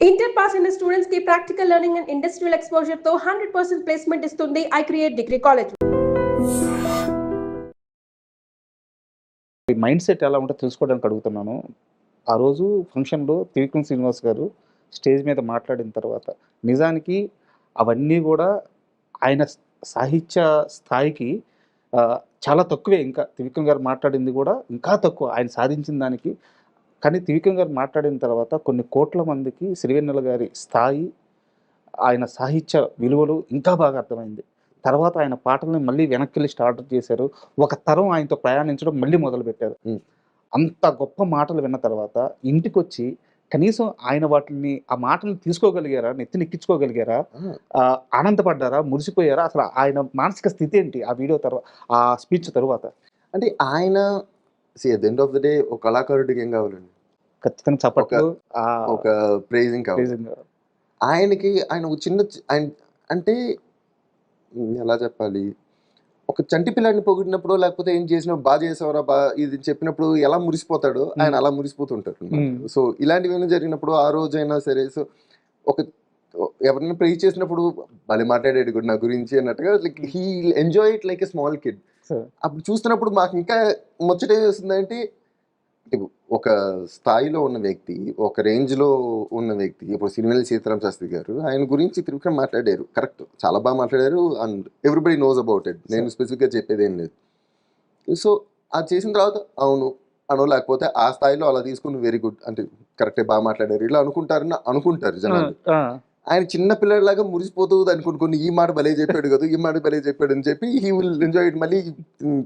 Inter pass అయిన students కి practical learning and industrial exposure తో 100% ప్లేస్మెంట్ ఇస్తుంది I create degree college. Mind set ఎలా ఉంటుందో తెలుసుకోవడానికి అడుగుతున్నాను. ఆ రోజు ఫంక్షన్‌లో త్రివిక్రమ్ శ్రీనివాస్ గారు స్టేజ్ మీద మాట్లాడిన తర్వాత నిజానికి అవన్నీ గూడా ఆయన సాహిత్య స్థాయికి చాలా తక్కువే ఇంకా. త్రివిక్రమ్ గారు మాట్లాడింది గూడా ఇంకా తక్కువ ఆయన సాధించిన దానికి. కానీ త్రివిక్రమ్ గారు మాట్లాడిన తర్వాత కొన్ని కోట్ల మందికి సిరివెన్నెల గారి స్థాయి, ఆయన సాహిత్య విలువలు ఇంకా బాగా అర్థమైంది. తర్వాత ఆయన పాటల్ని మళ్ళీ వెనక్కెళ్ళి స్టార్ట్ చేశారు. ఒక తరం ఆయనతో ప్రయాణించడం మళ్ళీ మొదలుపెట్టారు. అంత గొప్ప మాటలు విన్న తర్వాత ఇంటికొచ్చి కనీసం ఆయన వాటిని ఆ మాటలను తీసుకోగలిగారా? నెత్తినెక్కించుకోగలిగారా? ఆనందపడ్డారా? మురిసిపోయారా? అసలు ఆయన మానసిక స్థితి ఏంటి ఆ వీడియో ఆ స్పీచ్ తరువాత? అంటే ఆయన at the end of the day ఒక కళాకారుడికి ఏం కావాలండి? ఖచ్చితంగా చప్పట్లు, ఒక ప్రైజింగ్ కావాలి. ఆయనకి ఆయన ఒక చిన్న ఆయన అంటే ఎలా చెప్పాలి, ఒక చంటి పిల్లాడిని పొగిడినప్పుడు లేకపోతే ఏం చేసినా బాగా చేసావరా ఇది చెప్పినప్పుడు ఎలా మురిసిపోతాడో ఆయన అలా మురిసిపోతుంటారు. సో ఇలాంటివి జరిగినప్పుడు ఆ రోజైనా సరే, సో ఒక ఎవరైనా ప్రే చేసినప్పుడు భలే మాట్లాడాడు కూడా నా గురించి అన్నట్టుగా, like he enjoy it like a small kid. అప్పుడు చూస్తున్నప్పుడు మాకు ఇంకా ముచ్చట వస్తుందంటే, ఒక స్థాయిలో ఉన్న వ్యక్తి, ఒక రేంజ్లో ఉన్న వ్యక్తి, ఇప్పుడు సిరివెన్నెల సీతారామ శాస్త్రి గారు ఆయన గురించి త్రివిక్రమ్ మాట్లాడారు, కరెక్ట్, చాలా బాగా మాట్లాడారు and everybody knows about it. నేను స్పెసిఫిక్గా చెప్పేది ఏం లేదు. సో అది చేసిన తర్వాత అవును అనో, లేకపోతే ఆ స్థాయిలో అలా తీసుకుని వెరీ గుడ్ అంటే కరెక్టే, బాగా మాట్లాడారు ఇలా అనుకుంటారు జనాలు. ఆయన చిన్న పిల్లలాగా మురిసిపోతూ దాన్ని కొన్ని ఈ మాట భలే చెప్పాడు కదా, ఈ మాట భలే చెప్పాడు అని చెప్పి హీ విల్ ఎంజాయ్ ఇట్. మళ్ళీ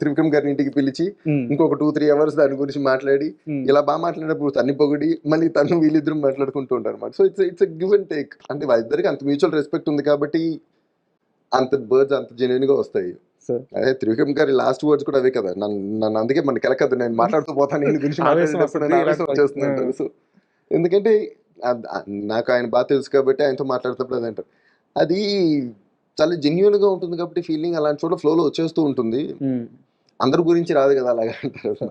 త్రివిక్రమ్ గారిని ఇంటికి పిలిచి ఇంకొక 2-3 అవర్స్ దాని గురించి మాట్లాడి, ఇలా బాగా మాట్లాడినప్పుడు తన్ని పొగిడి మళ్ళీ తను వీళ్ళిద్దరు మాట్లాడుకుంటూ ఉంటారు అన్నమాట. So it's give and take. అంటే వాళ్ళిద్దరికి అంత మ్యూచువల్ రెస్పెక్ట్ ఉంది కాబట్టి అంత బర్డ్స్ అంత జెన్యూన్ గా వస్తాయి. అదే త్రివిక్రమ్ గారి లాస్ట్ వర్డ్స్ కూడా అవే కదా, నన్ను అందుకే మన కెలకద్దు, నేను మాట్లాడుతూ పోతాను నేను గురించి మాట్లాడేటప్పుడు వచ్చేస్తుందంటారు. సో ఎందుకంటే నాకు ఆయన బాగా తెలుసు కాబట్టి ఆయనతో మాట్లాడుతున్నప్పుడు అది అంటారు, అది చాలా జెన్యున్ గా ఉంటుంది కాబట్టి ఫీలింగ్ అలాంటి చోట ఫ్లోలో వచ్చేస్తూ ఉంటుంది. అందరి గురించి రాదు కదా అలాగా అంటారు.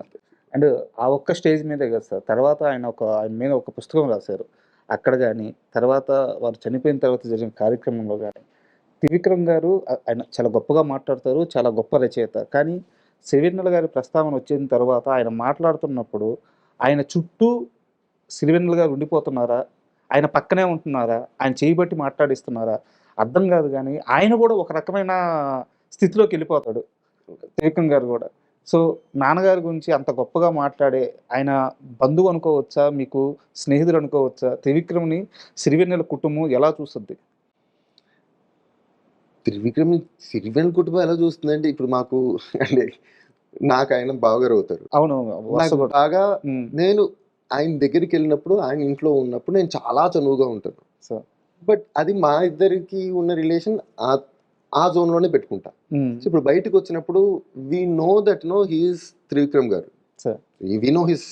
అండ్ ఆ ఒక్క స్టేజ్ మీదే కదా సార్, తర్వాత ఆయన మీద ఒక పుస్తకం రాశారు అక్కడ కానీ, తర్వాత వారు చనిపోయిన తర్వాత జరిగిన కార్యక్రమంలో కానీ త్రివిక్రమ్ గారు ఆయన చాలా గొప్పగా మాట్లాడతారు, చాలా గొప్ప రచయిత. కానీ సిరివెన్నెల గారి ప్రస్తావన వచ్చిన తర్వాత ఆయన మాట్లాడుతున్నప్పుడు ఆయన చుట్టూ సిరివెన్నెల గారు ఉండిపోతున్నారా, ఆయన పక్కనే ఉంటున్నారా, ఆయన చేయబట్టి మాట్లాడిస్తున్నారా అర్థం కాదు. కానీ ఆయన కూడా ఒక రకమైన స్థితిలోకి వెళ్ళిపోతాడు త్రివిక్రమ్ గారు కూడా. సో నాన్నగారి గురించి అంత గొప్పగా మాట్లాడే ఆయన బంధువు అనుకోవచ్చా, మీకు స్నేహితుడు అనుకోవచ్చా? త్రివిక్రమ్ని సిరివెన్నెల కుటుంబం ఎలా చూస్తుంది? సిరివెన్నెల కుటుంబం ఎలా చూస్తుందంటే, ఇప్పుడు మాకు అంటే నాకు ఆయన బావగారు అవుతారు. అవును, బాగా నేను ఆయన దగ్గరికి వెళ్ళినప్పుడు, ఆయన ఇంట్లో ఉన్నప్పుడు నేను చాలా చనువుగా ఉంటాను. బట్ అది మా ఇద్దరికి ఉన్న రిలేషన్ ఆ జోన్ లోనే పెట్టుకుంటా. సో ఇప్పుడు బయటకు వచ్చినప్పుడు we know that he is Trivikram garu, we know his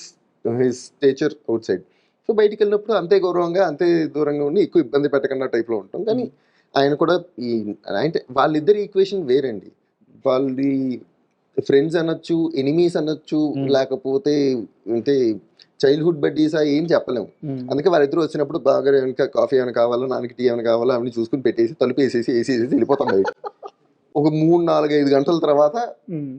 stature outside. So బయటికి వెళ్ళినప్పుడు అంతే గౌరవంగా అంతే దూరంగా ఉండి ఎక్కువ ఇబ్బంది పెట్టకుండా టైప్ లో ఉంటాం. కానీ ఆయన కూడా అంటే వాళ్ళిద్దరి ఈక్వేషన్ వేరండి. వాళ్ళది ఫ్రెండ్స్ అనొచ్చు, ఎనిమీస్ అనొచ్చు, లేకపోతే అంటే చైల్డ్హుడ్ బడ్డీసా ఏం చెప్పలేము. అందుకే వాళ్ళిద్దరు వచ్చినప్పుడు బాగా ఏమైనా కాఫీ ఏమైనా కావాలో, నాన్నకి టీ ఏమైనా కావాలో అవన్నీ చూసుకుని పెట్టేసి తలుపు వేసేసి వెళ్ళిపోతాం బయట. ఒక 3-4-5 గంటల తర్వాత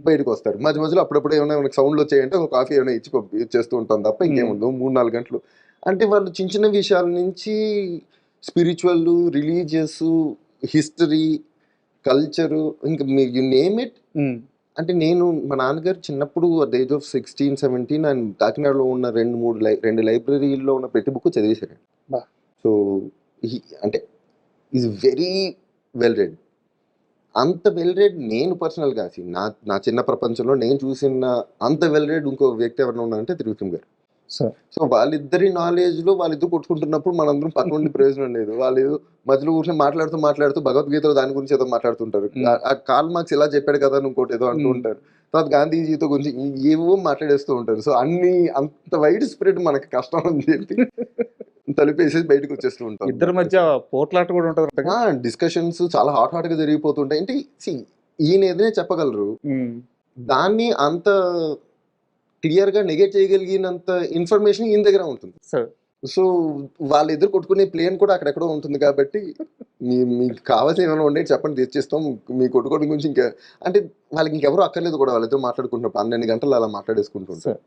బయటకు వస్తారు. మధ్య మధ్యలో అప్పుడప్పుడు ఏమైనా మనకి సౌండ్లు వచ్చాయంటే ఒక కాఫీ ఏమైనా ఇచ్చేస్తూ ఉంటాం తప్ప ఇంకేముండదు. 3-4 గంటలు అంటే వాళ్ళు చిన్న చిన్న విషయాల నుంచి స్పిరిచువల్, రిలీజియస్, హిస్టరీ, కల్చరు, ఇంకా యు నేమ్ ఇట్. అంటే నేను మా నాన్నగారు చిన్నప్పుడు అట్ ద ఏజ్ ఆఫ్ 16-17 ఆయన కాకినాడలో ఉన్న 2 లైబ్రరీల్లో ఉన్న ప్రతి బుక్ చదివేశారు. సో అంటే ఈజ్ వెరీ వెల్ రెడ్. అంత వెల్ రెడ్ నేను పర్సనల్గా నా చిన్న ప్రపంచంలో నేను చూసిన అంత వెల్ రెడ్ ఇంకో వ్యక్తి ఎవరైనా ఉన్నారంటే త్రివిక్రమ్ గారు. సో వాళ్ళిద్దరి నాలెడ్జ్ లో వాళ్ళిద్దరు కొట్టుకుంటున్నప్పుడు మనందరం పక్క నుండి ప్రయోజనం లేదు. వాళ్ళు మధ్యలో కూర్చొని మాట్లాడుతూ భగవద్గీతలో దాని గురించి ఏదో మాట్లాడుతుంటారు. ఆ కార్ల్ మార్క్స్ ఇలా చెప్పాడు కదా ఇంకోటి ఏదో అంటూ ఉంటారు. తర్వాత గాంధీజీతో గురించి ఏవో మాట్లాడేస్తూ ఉంటారు. సో అంత వైడ్ స్ప్రెడ్ మనకి కష్టం అని చెప్పి తలుపేసేసి బయటకు వచ్చేస్తూ ఉంటాం. ఇద్దరి మధ్య పోట్లాట కూడా ఉంటుంది, డిస్కషన్స్ చాలా హాట్ గా జరిగిపోతుంటాయి. అంటే ఈయన ఏదైనా చెప్పగలరు, దాన్ని అంత క్లియర్ గా నెగెట్ చేయగలిగినంత ఇన్ఫర్మేషన్ ఈయన దగ్గర ఉంటుంది. సో వాళ్ళిద్దరు కొట్టుకునే ప్లేన్ కూడా అక్కడెక్కడో ఉంటుంది కాబట్టి మీకు కావాల్సిన ఏమైనా ఉండే చెప్పండి తెచ్చిస్తాం. మీ కొట్టుకోవడం గురించి ఇంకా అంటే వాళ్ళకి ఇంకెవరు అక్కర్లేదు కూడా, వాళ్ళిద్దరు మాట్లాడుకుంటున్నప్పుడు 12 గంటలు అలా మాట్లాడేసుకుంటుంటారు.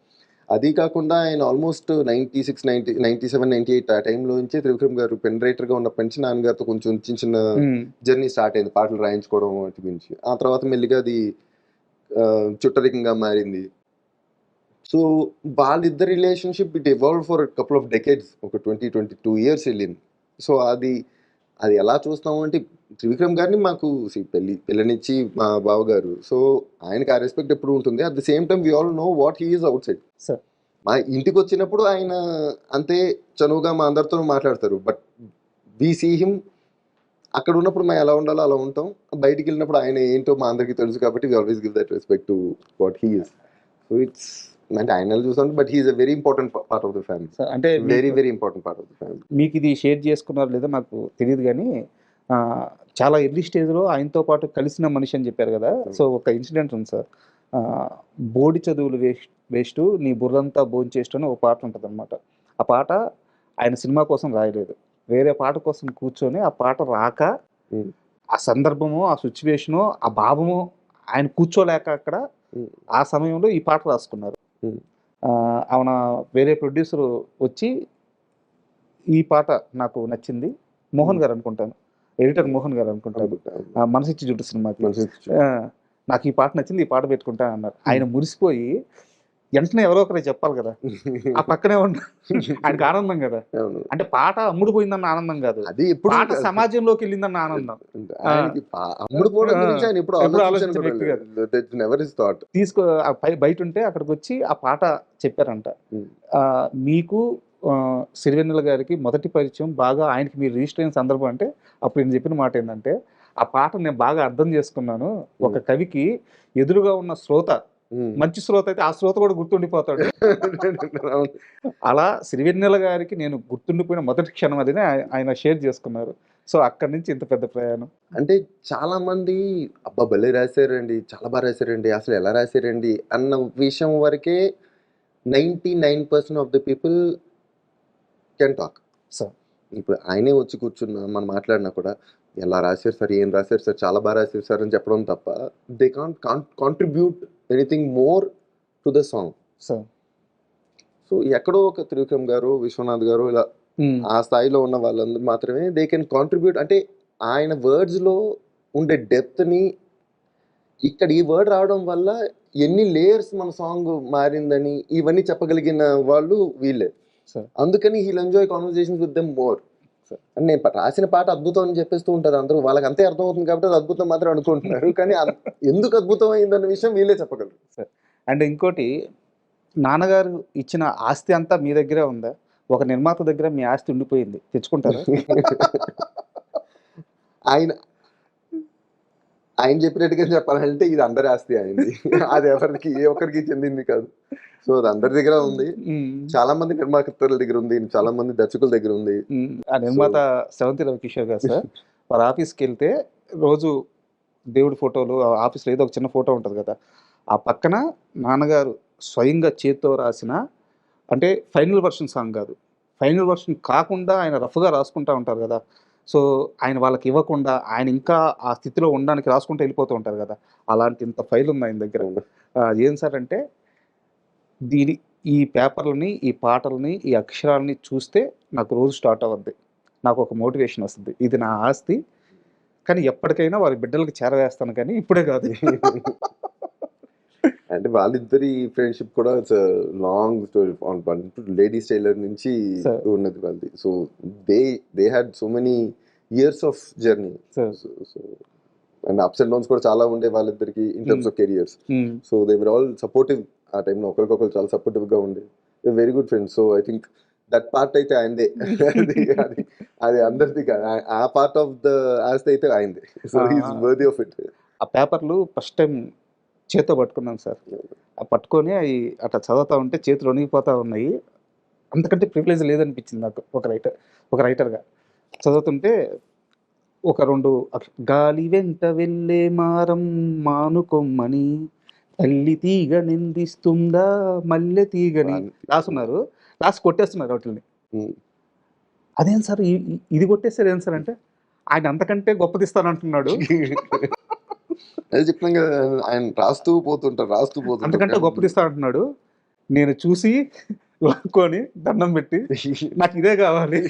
అది కాకుండా ఆయన ఆల్మోస్ట్ 96, 90, 97, 98 ఆ టైంలో నుంచి త్రివిక్రమ్ గారు పెన్ రైటర్గా ఉన్నప్పటి నుంచి నాన్నగారితో కొంచెం చిన్న చిన్న జర్నీ స్టార్ట్ అయింది, పాటలు రాయించుకోవడం వాటి గురించి. ఆ తర్వాత మెల్లిగా అది చుట్టరికంగా మారింది. సో వాళ్ళిద్దరి relationship it evolve for couple of decades, ఒక 22 ఇయర్స్ వెళ్ళింది. సో అది అది ఎలా చూస్తాము అంటే త్రివిక్రమ్ గారిని మాకు పెళ్ళనిచ్చి మా బావగారు, సో ఆయనకి ఆ రెస్పెక్ట్ ఎప్పుడు ఉంటుంది. At the same time we all know what he is outside. మా ఇంటికి వచ్చినప్పుడు ఆయన అంతే చనువుగా మా అందరితో మాట్లాడతారు, బట్ వి సీ హిమ్ అక్కడ ఉన్నప్పుడు మేము ఎలా ఉండాలో అలా ఉంటాం. బయటికి వెళ్ళినప్పుడు ఆయన ఏంటో మా అందరికీ తెలుసు కాబట్టి we always give that respect to what he is. So it's అంటే ఆయన చూసాను, but he is a very important part of the family. అంటే very very important part of the family. మీకు ఇది షేర్ చేసుకున్నారో లేదో నాకు తెలియదు కానీ చాలా ఎర్లీ స్టేజ్లో ఆయనతో పాటు కలిసిన మనిషి అని చెప్పారు కదా. సో ఒక ఇన్సిడెంట్ ఉంది సార్. బోడి చదువులు వేస్ట్ నీ బుర్రంతా భోంచేస్ట్ అని ఒక పాట ఉంటుంది అనమాట. ఆ పాట ఆయన సినిమా కోసం రాయలేదు, వేరే పాట కోసం కూర్చొని ఆ పాట రాక ఆ సందర్భము, ఆ సిచ్యువేషను, ఆ భావము ఆయన కూర్చోలేక అక్కడ ఆ సమయంలో ఈ పాట రాసుకున్నారు. అవున వేరే ప్రొడ్యూసర్ వచ్చి ఈ పాట నాకు నచ్చింది, మోహన్ గారు అనుకుంటాను, ఎడిటర్ మోహన్ గారు అనుకుంటాను, మనసిచ్చి జుట్టు సినిమాకి నాకు ఈ పాట నచ్చింది, ఈ పాట పెట్టుకుంటా అన్నారు. ఆయన మురిసిపోయి వెంటనే ఎవరో ఒకరే చెప్పాలి కదా, ఆ పక్కనే ఉన్న ఆయనకు ఆనందం కదా. అంటే పాట అమ్ముడుపోయిందన్న ఆనందం కాదు, అది పాట సమాజంలోకి వెళ్ళిందన్న ఆనందం. తీసుకో బయట ఉంటే అక్కడికి వచ్చి ఆ పాట చెప్పారంట. మీకు సిరివెన్నెల గారికి మొదటి పరిచయం బాగా ఆయనకి మీరు రిజిస్టర్ అయిన సందర్భం అంటే అప్పుడు నేను చెప్పిన మాట ఏంటంటే, ఆ పాట నేను బాగా అర్థం చేసుకున్నాను. ఒక కవికి ఎదురుగా ఉన్న శ్రోత మంచి శ్రోత అయితే ఆ శ్రోత కూడా గుర్తుండిపోతాడు. అలా సిరివెన్నెల గారికి నేను గుర్తుండిపోయిన మొదటి క్షణం అదినే ఆయన షేర్ చేసుకున్నారు. సో అక్కడి నుంచి ఇంత పెద్ద ప్రయాణం. అంటే చాలా మంది అబ్బా భలే రాశారండి, చాలా బాగా రాశారండి, అసలు ఎలా రాశారండి అన్న విషయం వరకే 99% of the people can talk. So ఇప్పుడు ఆయనే వచ్చి కూర్చున్నా మనం మాట్లాడినా కూడా ఎలా రాశారు సార్, ఏం రాశారు సార్, చాలా బాగా రాశారు సార్ అని చెప్పడం తప్ప they can't contribute anything more to the song. So ఎక్కడో ఒక త్రివిక్రమ్ గారు, విశ్వనాథ్ గారు ఇలా ఆ స్థాయిలో ఉన్న వాళ్ళందరూ మాత్రమే దే కెన్ కాంట్రిబ్యూట్. అంటే ఆయన వర్డ్స్లో ఉండే డెప్త్ని ఇక్కడ ఈ వర్డ్ రావడం వల్ల ఎన్ని లేయర్స్ మన సాంగ్ మారిందని ఇవన్నీ చెప్పగలిగిన వాళ్ళు వీళ్ళే. అందుకని he'll enjoy conversations with them more. అంటే నేను రాసిన పాట అద్భుతం అని చెప్పేస్తూ ఉంటారు అందరూ, వాళ్ళకి అంతే అర్థం అవుతుంది కాబట్టి అది అద్భుతం మాత్రం అనుకుంటున్నారు, కానీ ఎందుకు అద్భుతం అయిందన్న విషయం వీళ్ళే చెప్పగలరు సార్. అండ్ ఇంకోటి, నాన్నగారు ఇచ్చిన ఆస్తి అంతా మీ దగ్గరే ఉందా? ఒక నిర్మాత దగ్గర మీ ఆస్తి ఉండిపోయింది, తెచ్చుకుంటారా? ఆయన చెప్పినట్టుగా చెప్పాలంటే ఇది అందరి ఆస్తి అయింది, అది ఎవరికి ఏ ఒక్కరికి చెందింది కాదు. సో అది అందరి దగ్గర ఉంది, చాలా మంది నిర్మాతల దగ్గర ఉంది, చాలా మంది దర్శకుల దగ్గర ఉంది. ఆ నిర్మాత సెవంతి రవికిషోర్ గారు సార్, వారి ఆఫీస్కి వెళ్తే రోజు దేవుడి ఫోటోలు, ఆఫీస్లో ఏదో ఒక చిన్న ఫోటో ఉంటుంది కదా, ఆ పక్కన నాన్నగారు స్వయంగా చేత్తో రాసిన, అంటే ఫైనల్ వర్షన్ సాంగ్ కాదు, ఫైనల్ వర్షన్ కాకుండా ఆయన రఫ్గా రాసుకుంటూ ఉంటారు కదా. సో ఆయన వాళ్ళకి ఇవ్వకుండా ఆయన ఇంకా ఆ స్థితిలో ఉండడానికి రాసుకుంటూ వెళ్ళిపోతూ ఉంటారు కదా, అలాంటి ఇంత ఫైల్ ఉంది ఆయన దగ్గర. ఏం సార్ అంటే, ఈ పేపర్లని, ఈ పాటలని, ఈ అక్షరాలని చూస్తే నాకు రోజు స్టార్ట్ అవ్వద్ది, నాకు ఒక మోటివేషన్ వస్తుంది, ఇది నా ఆస్తి, కానీ ఎప్పటికైనా వారి బిడ్డలకు చేరవేస్తాను, కానీ ఇప్పుడే కాదు. అంటే వాళ్ళిద్దరి ఫ్రెండ్షిప్ కూడా లాంగ్ స్టోరీ, లేడీస్ టైలర్ నుంచి ఉన్నది వాళ్ళది. So they had so many years of journey. So and ups and downs కూడా చాలా ఉండే వాళ్ళిద్దరికి in terms of careers. So they were all supportive ఆ టైంలో, ఒకరికొకరు చాలా సపోర్టివ్గా ఉండే, they very good friends. So I think that part అయితే ఆయనదే, అది అందరిది కాదు, ఆ పార్ట్ ఆఫ్ ద ఆస్తి అయితే ఆయనదే. So he's worthy of it. ఆ పేపర్లు ఫస్ట్ టైం చేతితో పట్టుకున్నాను సార్, ఆ పట్టుకొని అవి అట్లా చదువుతూ ఉంటే చేతులు వణిగిపోతూ ఉన్నాయి. అంతకంటే ప్రివిలేజ్ లేదనిపించింది నాకు ఒక రైటర్గా. చదువుతుంటే ఒక 2 గాలి వెంట వెళ్ళే మారం మానుకొమ్మని, తల్లి తీగ నిందిస్తుందా మల్లె తీగని రాసున్నారు, రాసి కొట్టేస్తున్నారు వాటిని. ఉమ్. అదేం సార్ ఇది కొట్టేసారు ఏం సార్ అంటే ఆయన అంతకంటే గొప్పదిస్తానంటున్నాడు, అదే చెప్పినాం కదా, ఆయన రాస్తూ పోతుంటారు అంతకంటే గొప్పదిస్తా అంటున్నాడు. నేను చూసి లాక్కొని దండం పెట్టి నాకు ఇదే కావాలి,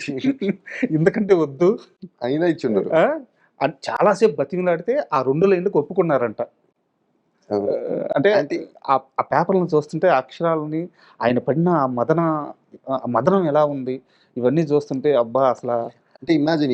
ఎందుకంటే వద్దు అయినా ఇచ్చిండరు. అని చాలాసేపు బతిమలాడితే ఆ 2 లైన్లకు ఒప్పుకున్నారంట. అంటే ఆ పేపర్లను చూస్తుంటే ఆ అక్షరాలని ఆయన పడిన ఆ మదనం ఎలా ఉంది ఇవన్నీ చూస్తుంటే అబ్బా అసలు అంటే ఇమాజిన్